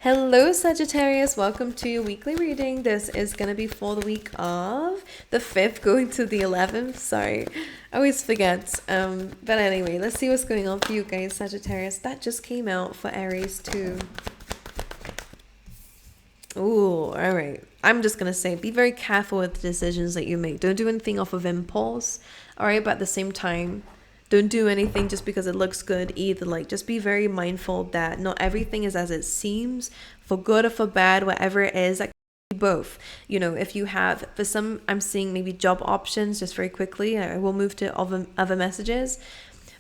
Hello, Sagittarius. Welcome to your weekly reading. This is going to be for the week of the 5th going to the 11th. Sorry, I always forget. But anyway, let's see what's going on for you guys, Sagittarius. That just came out for Aries too. Ooh, all right. I'm just going to say be very careful with the decisions that you make. Don't do anything off of impulse. All right. But at the same time, don't do anything just because it looks good either. Like, just be very mindful that not everything is as it seems, for good or for bad, whatever it is. That can be both. You know, if you have, for some, I'm seeing maybe job options just very quickly. I will move to other messages.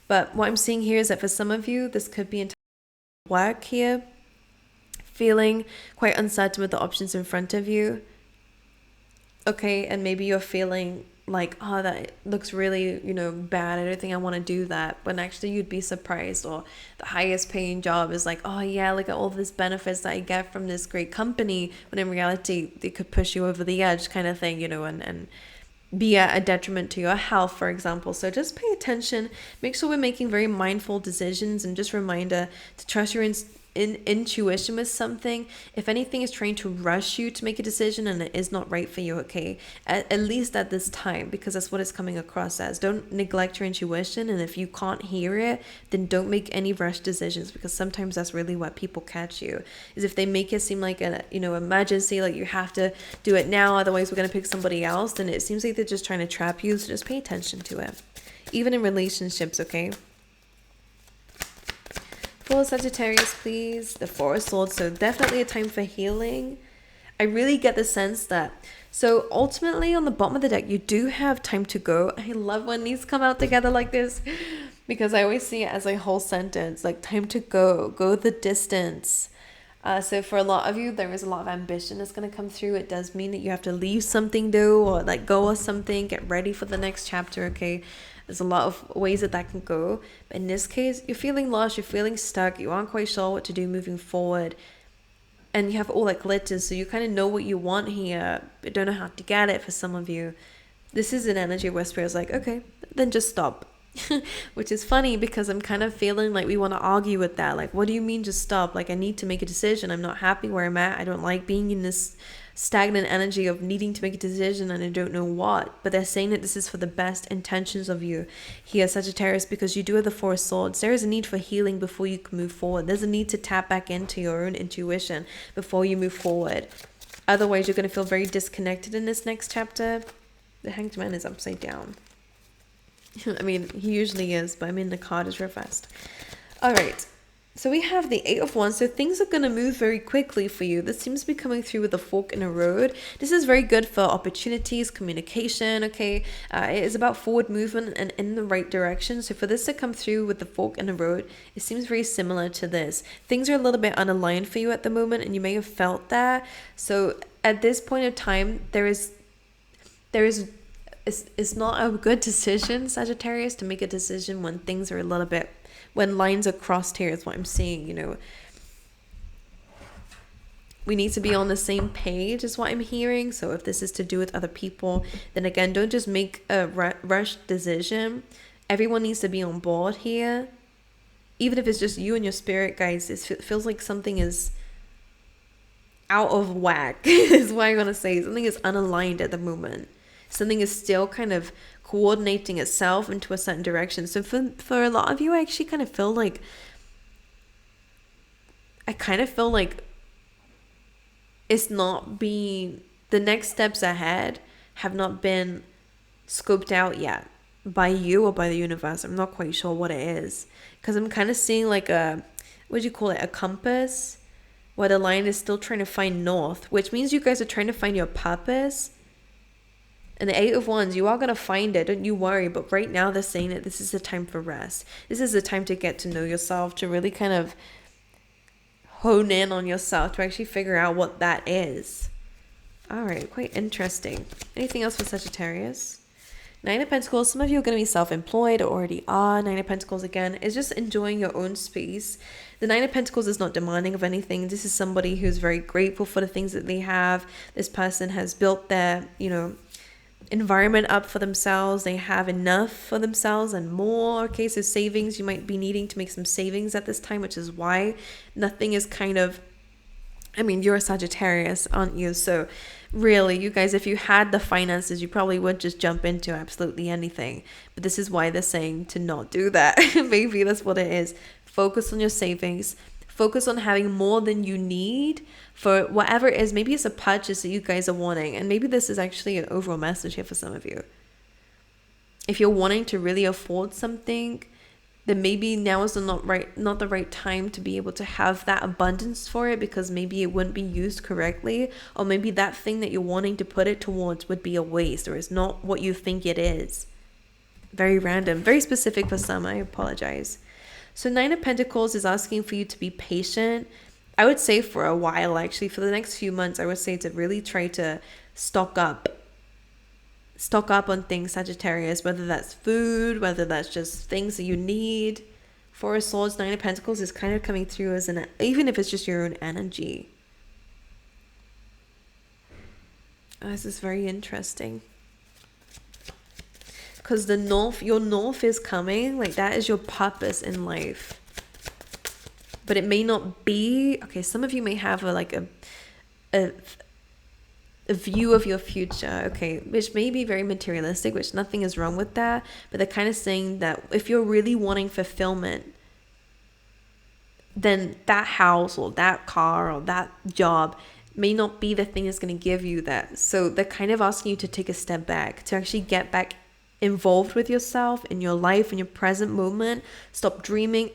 But what I'm seeing here is that for some of you, this could be in work here, feeling quite uncertain with the options in front of you. Okay, and maybe you're feeling like, oh, that looks really, bad. I don't think I want to do that. But actually you'd be surprised. Or the highest paying job is like, oh yeah, look at all these benefits that I get from this great company. When in reality, they could push you over the edge kind of thing, and be at a detriment to your health, for example. So just pay attention. Make sure we're making very mindful decisions, and just reminder to trust your intuition with something. If anything is trying to rush you to make a decision and it is not right for you, okay, at least at this time, because that's what it's coming across as. Don't neglect your intuition, and if you can't hear it, then don't make any rush decisions, because sometimes that's really what people catch you, is if they make it seem like an emergency, like you have to do it now, otherwise we're going to pick somebody else, then it seems like they're just trying to trap you. So just pay attention to it, even in relationships, okay? For Sagittarius, please. The Four of Swords. So definitely a time for healing. I really get the sense that, so ultimately on the bottom of the deck, you do have time to go. I love when these come out together like this, because I always see it as a whole sentence, like time to go the distance. So for a lot of you, there is a lot of ambition that's going to come through. It does mean that you have to leave something though, or let go of something, get ready for the next chapter, okay? There's a lot of ways that can go. But in this case, you're feeling lost, you're feeling stuck, you aren't quite sure what to do moving forward. And you have all that glitters, so you kind of know what you want here, but don't know how to get it for some of you. This is an energy where Spirit's like, okay, then just stop. Which is funny, because I'm kind of feeling like we want to argue with that. Like, what do you mean just stop? Like, I need to make a decision. I'm not happy where I'm at. I don't like being in this stagnant energy of needing to make a decision and I don't know what. But they're saying that this is for the best intentions of you here, Sagittarius, because you do have the Four of Swords. There is a need for healing before you can move forward. There's a need to tap back into your own intuition before you move forward. Otherwise, you're going to feel very disconnected in this next chapter. The Hanged Man is upside down. I mean, he usually is, but I mean the card is reversed. All right. So we have the Eight of Wands. So things are going to move very quickly for you. This seems to be coming through with a fork in a road. This is very good for opportunities, communication, okay? It is about forward movement and in the right direction. So for this to come through with the fork in the road, it seems very similar to this. Things are a little bit unaligned for you at the moment, and you may have felt that. So at this point of time, it's not a good decision, Sagittarius, to make a decision when things are a little bit, when lines are crossed here is what I'm seeing, We need to be on the same page is what I'm hearing. So if this is to do with other people, then again, don't just make a rushed decision. Everyone needs to be on board here. Even if it's just you and your spirit, guys, it feels like something is out of whack is what I'm going to say. Something is unaligned at the moment. Something is still kind of coordinating itself into a certain direction. So for a lot of you, I actually kind of feel like it's not being, the next steps ahead have not been scoped out yet by you or by the universe. I'm not quite sure what it is, because I'm kind of seeing like a compass, where the line is still trying to find north, which means you guys are trying to find your purpose. And the Eight of Wands, you are going to find it, don't you worry. But right now they're saying that this is the time for rest. This is the time to get to know yourself, to really kind of hone in on yourself, to actually figure out what that is. All right, quite interesting. Anything else for Sagittarius? Nine of Pentacles, some of you are going to be self-employed or already are. Nine of Pentacles, again, is just enjoying your own space. The Nine of Pentacles is not demanding of anything. This is somebody who's very grateful for the things that they have. This person has built their, environment up for themselves. They have enough for themselves and more. Okay, so savings, you might be needing to make some savings at this time, which is why nothing is kind of I mean, you're a Sagittarius, aren't you? So really, you guys, if you had the finances, you probably would just jump into absolutely anything. But this is why they're saying to not do that. Maybe that's what it is. Focus on your savings. Focus on having more than you need for whatever it is. Maybe it's a purchase that you guys are wanting. And maybe this is actually an overall message here for some of you. If you're wanting to really afford something, then maybe now is not the right time to be able to have that abundance for it, because maybe it wouldn't be used correctly, or maybe that thing that you're wanting to put it towards would be a waste, or is not what you think it is. Very random, very specific for some. I apologize. So 9 of Pentacles is asking for you to be patient. I would say for a while, actually, for the next few months, I would say to really try to stock up on things, Sagittarius, whether that's food, whether that's just things that you need. 4 of Swords, 9 of Pentacles is kind of coming through as even if it's just your own energy. This is very interesting. Because your north is coming, like that is your purpose in life. But it may not be, okay, some of you may have a view of your future, okay, which may be very materialistic, which nothing is wrong with that, but they're kind of saying that if you're really wanting fulfillment, then that house or that car or that job may not be the thing that's going to give you that. So they're kind of asking you to take a step back, to actually get back involved with yourself in your life, in your present moment. Stop dreaming.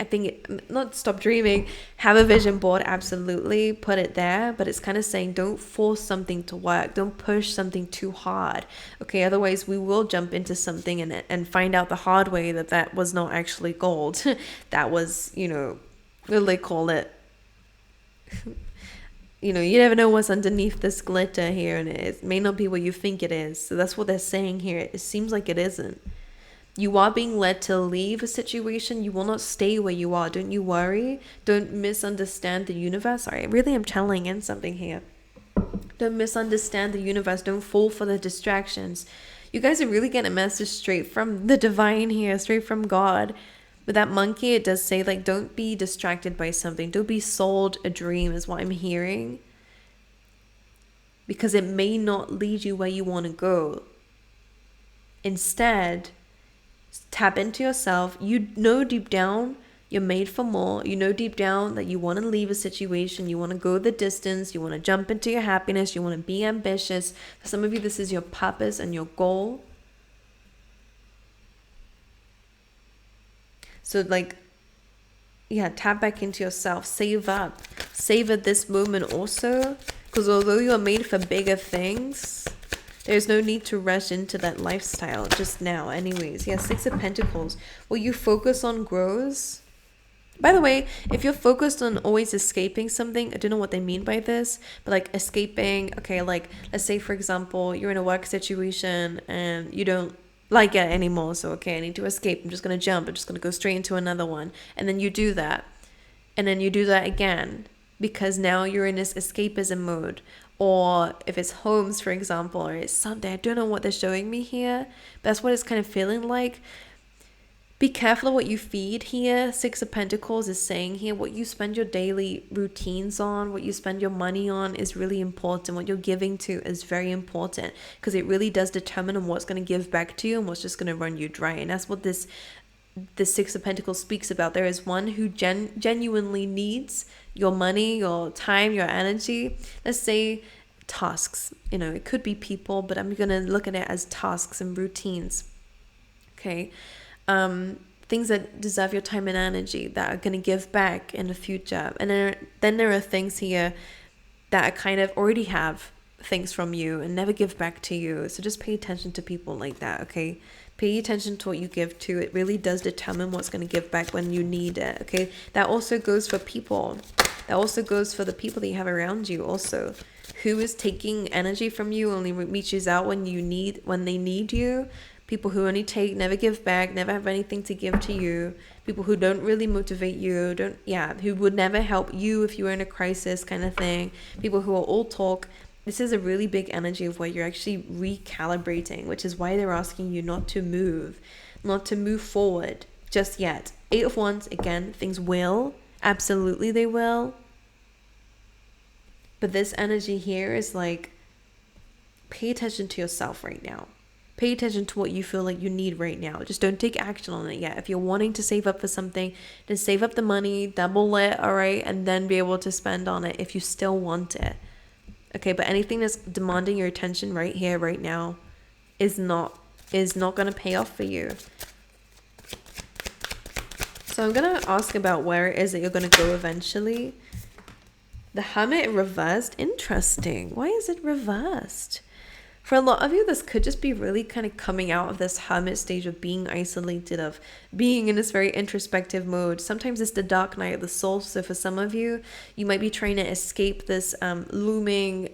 Not stop dreaming, have a vision board, absolutely, put it there, but it's kind of saying don't force something to work, don't push something too hard, okay? Otherwise we will jump into something and find out the hard way that was not actually gold. That was, what do they call it? You never know what's underneath this glitter here, and it may not be what you think it is. So that's what they're saying here. It seems like it isn't. You are being led to leave a situation. You will not stay where you are. Don't you worry. Don't misunderstand the universe. Sorry, I really am channeling in something here. Don't misunderstand the universe. Don't fall for the distractions. You guys are really getting a message straight from the divine here, straight from God. With that monkey, it does say, don't be distracted by something. Don't be sold a dream is what I'm hearing. Because it may not lead you where you want to go. Instead, tap into yourself. You know deep down you're made for more. You know deep down that you want to leave a situation. You want to go the distance. You want to jump into your happiness. You want to be ambitious. For some of you, this is your purpose and your goal. So tap back into yourself, save up, savor this moment also, because although you're made for bigger things, there's no need to rush into that lifestyle just now anyways. 6 of Pentacles. What you focus on grows. By the way, if you're focused on always escaping something, I don't know what they mean by this, but escaping, okay, let's say for example, you're in a work situation and you don't like it anymore, so okay, I need to escape, I'm just going to jump, I'm just going to go straight into another one, and then you do that, and then you do that again, because now you're in this escapism mode. Or if it's homes, for example, or it's something, I don't know what they're showing me here, but that's what it's kind of feeling like. Be careful of what you feed here. 6 of Pentacles is saying here, what you spend your daily routines on, what you spend your money on is really important. What you're giving to is very important, because it really does determine what's going to give back to you and what's just going to run you dry. And that's what this 6 of Pentacles speaks about. There is one who genuinely needs your money, your time, your energy. Let's say tasks. It could be people, but I'm going to look at it as tasks and routines. Okay. Things that deserve your time and energy, that are going to give back in the future. And then there are things here that kind of already have things from you and never give back to you. So just pay attention to people like that, okay? Pay attention to what you give to. It really does determine what's going to give back when you need it, okay? That also goes for people. That also goes for the people that you have around you also. Who is taking energy from you, only reaches out when they need you. People who only take, never give back, never have anything to give to you. People who don't really motivate you, who would never help you if you were in a crisis kind of thing. People who are all talk. This is a really big energy of where you're actually recalibrating, which is why they're asking you not to move forward just yet. 8 of Wands, again, things will. Absolutely they will. But this energy here is like, pay attention to yourself right now. Pay attention to what you feel like you need right now. Just don't take action on it yet. If you're wanting to save up for something, then save up the money, double it, all right? And then be able to spend on it if you still want it. Okay, but anything that's demanding your attention right here, right now, is not going to pay off for you. So I'm going to ask about where it is that you're going to go eventually. The Hermit reversed. Interesting. Why is it reversed? For a lot of you, this could just be really kind of coming out of this hermit stage of being isolated, of being in this very introspective mode. Sometimes it's the dark night of the soul. So for some of you, you might be trying to escape this looming,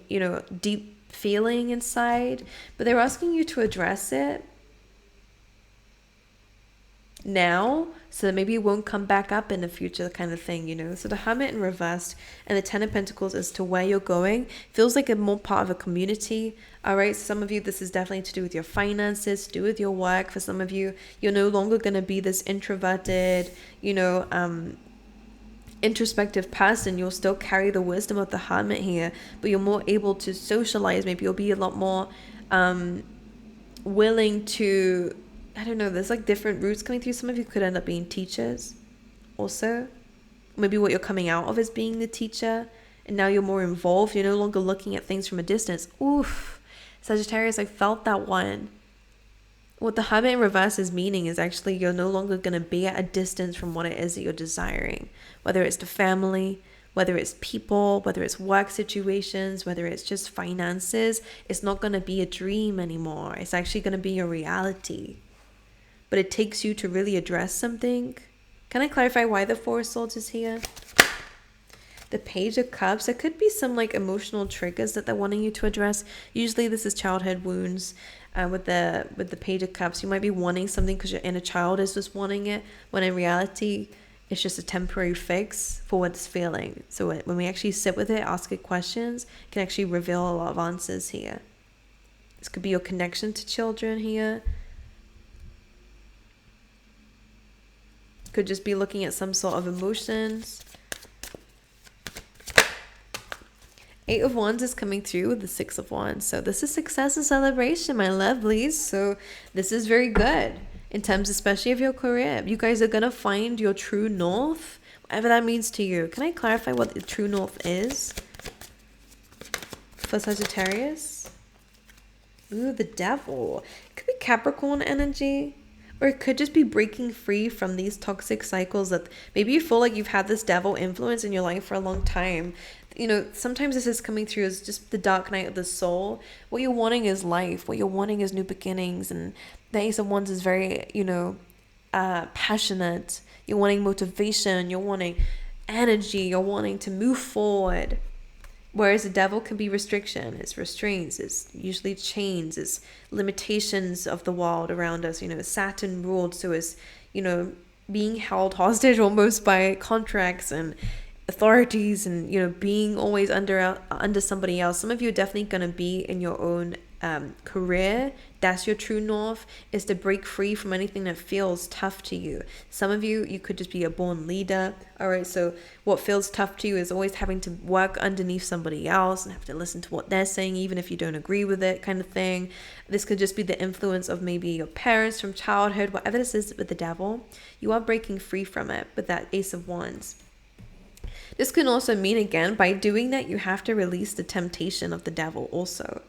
deep feeling inside. But they're asking you to address it now, so that maybe it won't come back up in the future, kind of thing. So the Hermit in reverse and the Ten of Pentacles as to where you're going feels like a more part of a community. All right, so some of you, this is definitely to do with your finances, to do with your work. For some of you, you're no longer going to be this introverted, introspective person. You'll still carry the wisdom of the Hermit here, but you're more able to socialize. Maybe you'll be a lot more willing to, I don't know, there's like different roots coming through. Some of you could end up being teachers also. Maybe what you're coming out of is being the teacher, and now you're more involved. You're no longer looking at things from a distance. Oof, Sagittarius, I felt that one. What the Hermit in reverse is meaning is actually you're no longer going to be at a distance from what it is that you're desiring. Whether it's the family, whether it's people, whether it's work situations, whether it's just finances, it's not going to be a dream anymore. It's actually going to be your reality. But it takes you to really address something. Can I clarify why the Four of Swords is here? The Page of Cups, there could be some like emotional triggers that they're wanting you to address. Usually this is childhood wounds. With the Page of Cups, you might be wanting something because your inner child is just wanting it, when in reality, it's just a temporary fix for what it's feeling. So when we actually sit with it, ask it questions, it can actually reveal a lot of answers here. This could be your connection to children here. Could just be looking at some sort of emotions. Eight of Wands is coming through with the Six of Wands. So this is success and celebration, my lovelies. So this is very good in terms especially of your career. You guys are going to find your true north, whatever that means to you. Can I clarify what the true north is for Sagittarius? Ooh, the Devil. It could be Capricorn energy. Or it could just be breaking free from these toxic cycles that maybe you feel like you've had this devil influence in your life for a long time. Sometimes this is coming through as just the dark night of the soul. What you're wanting is life. What you're wanting is new beginnings. And the Ace of Wands is very, passionate. You're wanting motivation. You're wanting energy. You're wanting to move forward. Whereas the Devil can be restriction, it's restraints, it's usually chains, it's limitations of the world around us. Saturn ruled, so it's, being held hostage almost by contracts and authorities, and being always under somebody else. Some of you are definitely going to be in your own career. That's your true north, is to break free from anything that feels tough to you. Some of you could just be a born leader. All right, so what feels tough to you is always having to work underneath somebody else and have to listen to what they're saying even if you don't agree with it, kind of thing. This could just be the influence of maybe your parents from childhood. Whatever this is with the Devil, you are breaking free from it with that Ace of Wands. This can also mean, again, by doing that, you have to release the temptation of the Devil also.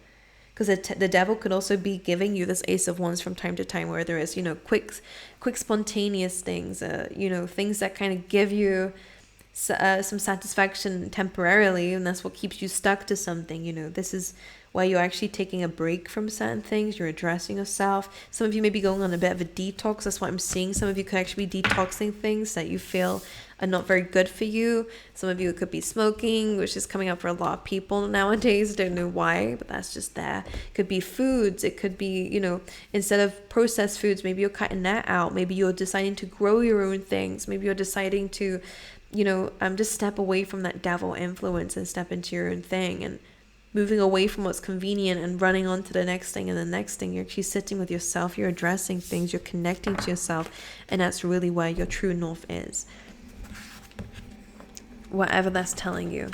Because the Devil could also be giving you this Ace of Wands from time to time, where there is, quick spontaneous things, things that kind of give you some satisfaction temporarily, and that's what keeps you stuck to something. This is why you're actually taking a break from certain things. You're addressing yourself. Some of you may be going on a bit of a detox. That's what I'm seeing. Some of you could actually be detoxing things that you feel are not very good for you. Some of you, it could be smoking, which is coming up for a lot of people nowadays. I don't know why, but that's just there. It could be foods. It could be, instead of processed foods, maybe you're cutting that out. Maybe you're deciding to grow your own things. Maybe you're deciding to, just step away from that Devil influence and step into your own thing, and moving away from what's convenient and running on to the next thing and the next thing. You're actually sitting with yourself. You're addressing things. You're connecting to yourself. And that's really where your true north is. Whatever that's telling you.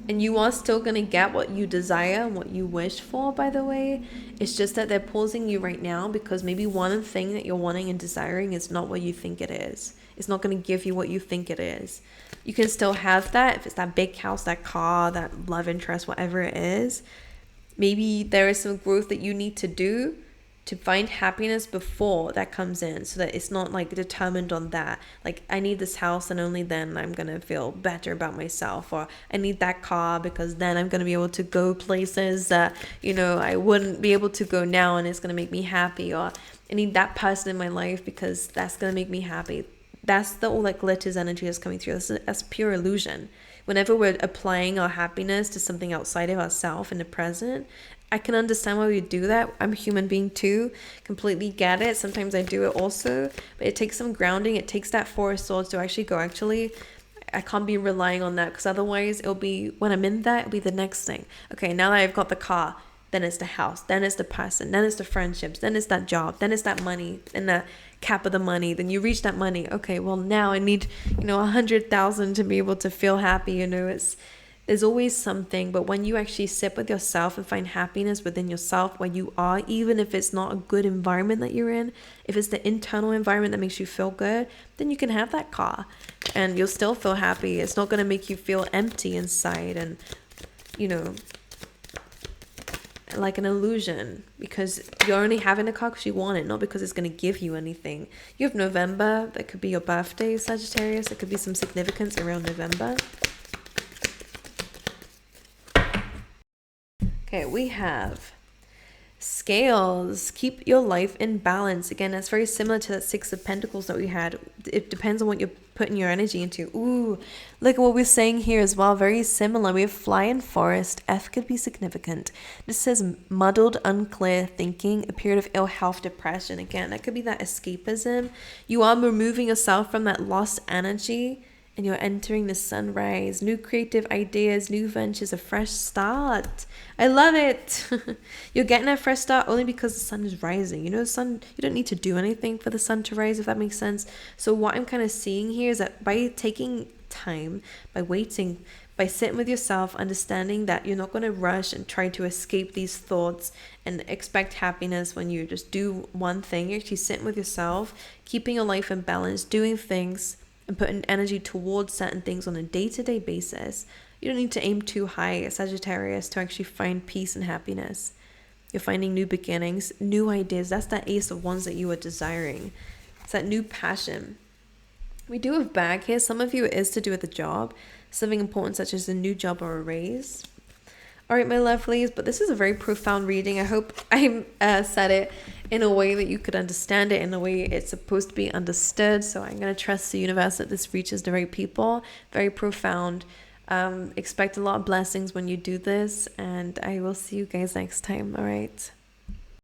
And you are still going to get what you desire and what you wish for, by the way. It's just that they're pausing you right now because maybe one thing that you're wanting and desiring is not what you think it is. It's not going to give you what you think it is. You can still have that if it's that big house, that car, that love interest, whatever it is. Maybe there is some growth that you need to do to find happiness before that comes in, so that it's not like determined on that. Like, I need this house and only then I'm gonna feel better about myself, or I need that car because then I'm gonna be able to go places that, you know, I wouldn't be able to go now, and it's gonna make me happy, or I need that person in my life because that's gonna make me happy. That's the all like glitters energy is coming through. That's pure illusion. Whenever we're applying our happiness to something outside of ourselves in the present, I can understand why we do that. I'm a human being too. Completely get it. Sometimes I do it also. But it takes some grounding. It takes that Four of Swords to actually go, actually, I can't be relying on that, because otherwise it'll be, when I'm in that, it'll be the next thing. Okay, now that I've got the car, then it's the house, then it's the person, then it's the friendships, then it's that job, then it's that money, and the cap of the money. Then you reach that money. Okay, well now I need, 100,000 to be able to feel happy. There's always something. But when you actually sit with yourself and find happiness within yourself where you are, even if it's not a good environment that you're in, if it's the internal environment that makes you feel good, then you can have that car and you'll still feel happy. It's not going to make you feel empty inside and, like an illusion, because you're only having a car because you want it, not because it's going to give you anything. You have November. That could be your birthday, Sagittarius. There could be some significance around November. Okay, we have Scales. Keep your life in balance. Again, that's very similar to that Six of Pentacles that we had. It depends on what you're putting your energy into. Ooh, look at what we're saying here as well. Very similar. We have Fly and Forest. F could be significant. This says muddled, unclear thinking, a period of ill health, depression. Again, that could be that escapism. You are removing yourself from that lost energy, and you're entering the sunrise, new creative ideas, new ventures, a fresh start. I love it. You're getting a fresh start only because the sun is rising. The sun, you don't need to do anything for the sun to rise, if that makes sense. So what I'm kind of seeing here is that by taking time, by waiting, by sitting with yourself, understanding that you're not going to rush and try to escape these thoughts and expect happiness when you just do one thing. You're actually sitting with yourself, keeping your life in balance, doing things, and putting energy towards certain things on a day-to-day basis. You don't need to aim too high, Sagittarius, to actually find peace and happiness. You're finding new beginnings, new ideas. That's that Ace of Wands that you are desiring. It's that new passion. We do have Bag here. Some of you it is to do with a job, something important such as a new job or a raise. All right, my lovelies, but this is a very profound reading. I hope I said it in a way that you could understand it, in a way it's supposed to be understood. So I'm going to trust the universe that this reaches the right people. Very profound. Expect a lot of blessings when you do this, and I will see you guys next time. All right.